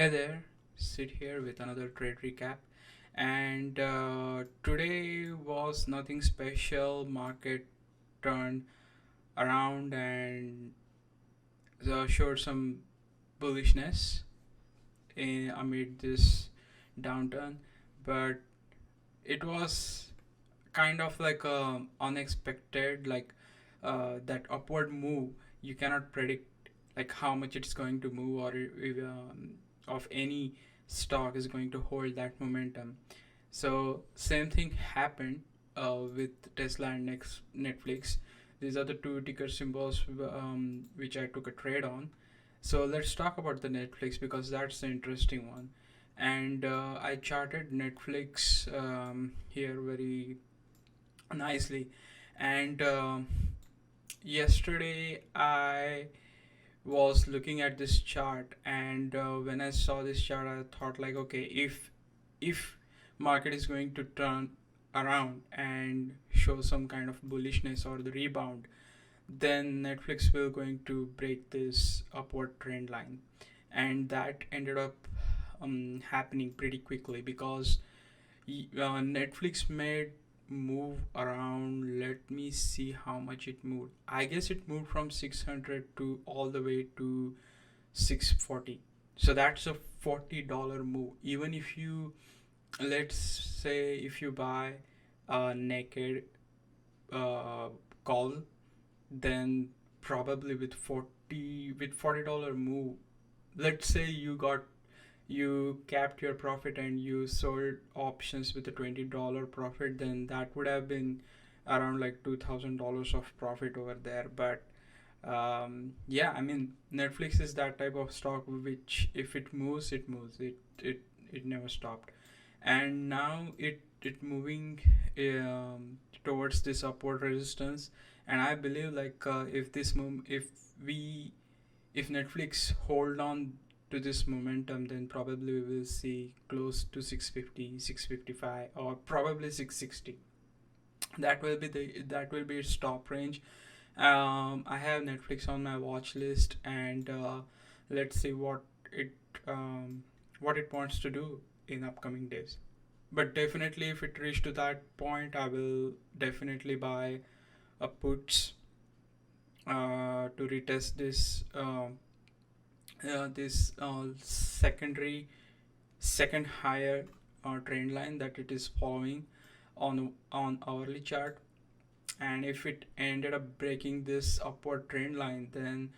Hey there, Sid here with another trade recap. And today was nothing special. Market turned around and showed some bullishness amid this downturn, but it was kind of like unexpected, like that upward move. You cannot predict like how much it's going to move or if, of any stock is going to hold that momentum. So same thing happened with Tesla and Netflix. These are the two ticker symbols which I took a trade on. So let's talk about the Netflix because that's the interesting one. And I charted Netflix here very nicely. And yesterday I was looking at this chart, and when I saw this chart, I thought like, okay, if market is going to turn around and show some kind of bullishness or the rebound, then Netflix will going to break this upward trend line, and that ended up happening pretty quickly because Netflix made move around. Let me see how much it moved. I guess it moved from 600 to all the way to 640. So that's a $40 move. Even if you, let's say, if you buy a naked uh, call, then probably with $40 move, let's say you capped your profit and you sold options with a $20 profit, then that would have been around like $2,000 of profit over there. But yeah, I mean, Netflix is that type of stock which if it moves, it moves. It never stopped, and now it moving towards this upward resistance. And I believe like if this we if Netflix hold on to this momentum, then probably we will see close to 650, 655, or probably 660. That will be its top range. I have Netflix on my watch list, and let's see it what it wants to do in upcoming days. But definitely, if it reach to that point, I will definitely buy a puts to retest this second higher trend line that it is following on hourly chart. And if it ended up breaking this upward trend line, then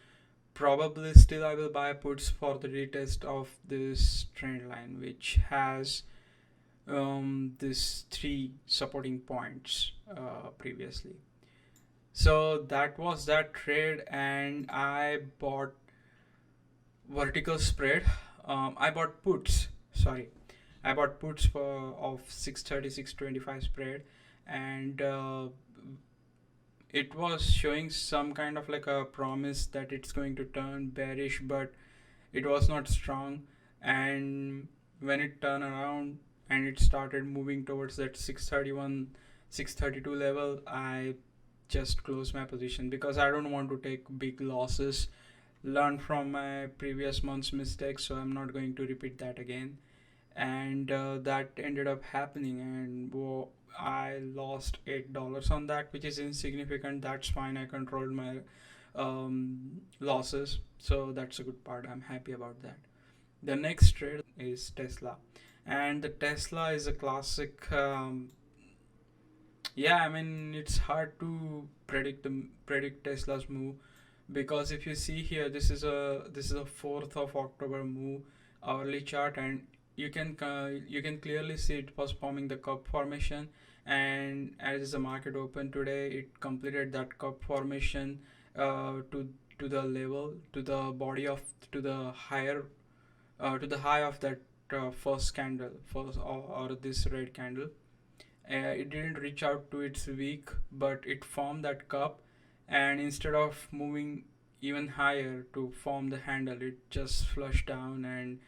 probably still I will buy puts for the retest of this trend line, which has this three supporting points previously. So that was that trade, and I bought vertical spread. I bought puts. Sorry, I bought puts for of 636.25 spread, and it was showing some kind of like a promise that it's going to turn bearish, but it was not strong. And when it turned around and it started moving towards that 631, 632 level, I just closed my position because I don't want to take big losses. Learn from my previous month's mistakes, so I'm not going to repeat that again. And that ended up happening, and I lost $8 on that, which is insignificant. That's fine. I controlled my losses, so that's a good part. I'm happy about that. The next trade is Tesla, and the Tesla is a classic. Yeah, I mean it's hard to predict Tesla's move because if you see here, this is a 4th of October move hourly chart, and you can clearly see it was forming the cup formation. And as the market opened today, it completed that cup formation to the level, to the body of, to the higher to the high of that first candle, first or this red candle. It didn't reach out to its weak, but it formed that cup, and instead of moving even higher to form the handle, it just flushed down, and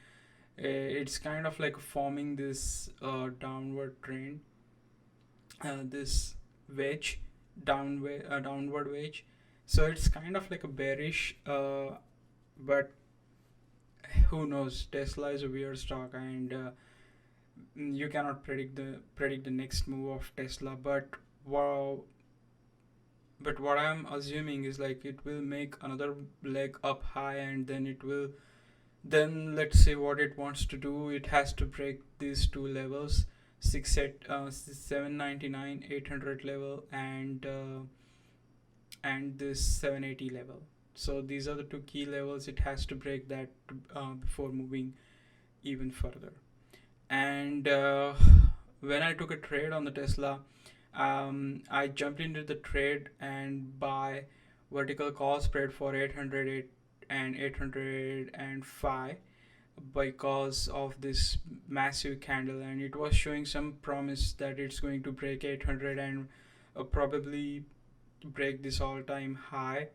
it's kind of like forming this downward trend, this wedge, downward wedge. So it's kind of like a bearish, but who knows, Tesla is a weird stock, and you cannot predict the next move of Tesla. But wow, but what I'm assuming is like it will make another leg up high, and then it will, then let's say what it wants to do, it has to break these two levels, 799 800 level, and this 780 level. So these are the two key levels. It has to break that before moving even further. And when I took a trade on the Tesla, I jumped into the trade and buy vertical call spread for 808 and 805 because of this massive candle, and it was showing some promise that it's going to break 800 and probably break this all-time high,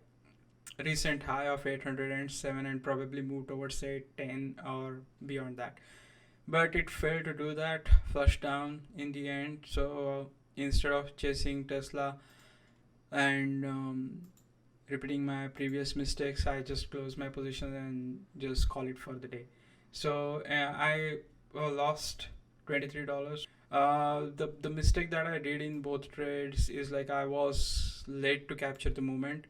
recent high of 807, and probably move towards 810 or beyond that. But it failed to do that, flushed down in the end. So instead of chasing Tesla and repeating my previous mistakes, I just closed my position and just call it for the day. So I lost $23. The mistake that I did in both trades is like I was late to capture the moment.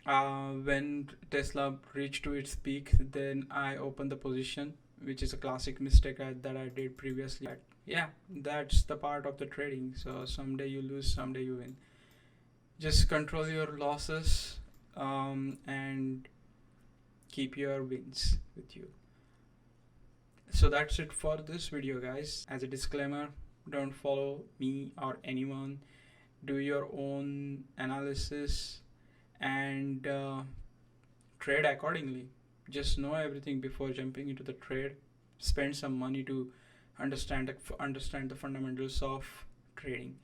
When Tesla reached to its peak, then I opened the position, which is a classic mistake that I did previously. But yeah, that's the part of the trading. So someday you lose, someday you win. Just control your losses, and keep your wins with you. So that's it for this video, guys. As a disclaimer, don't follow me or anyone. Do your own analysis and trade accordingly. Just know everything before jumping into the trade. Spend some money to understand the fundamentals of trading.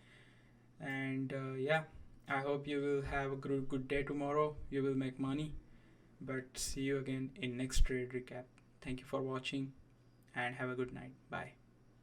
And yeah, I hope you will have a good day tomorrow. You will make money. But see you again in next trade recap. Thank you for watching and have a good night. Bye.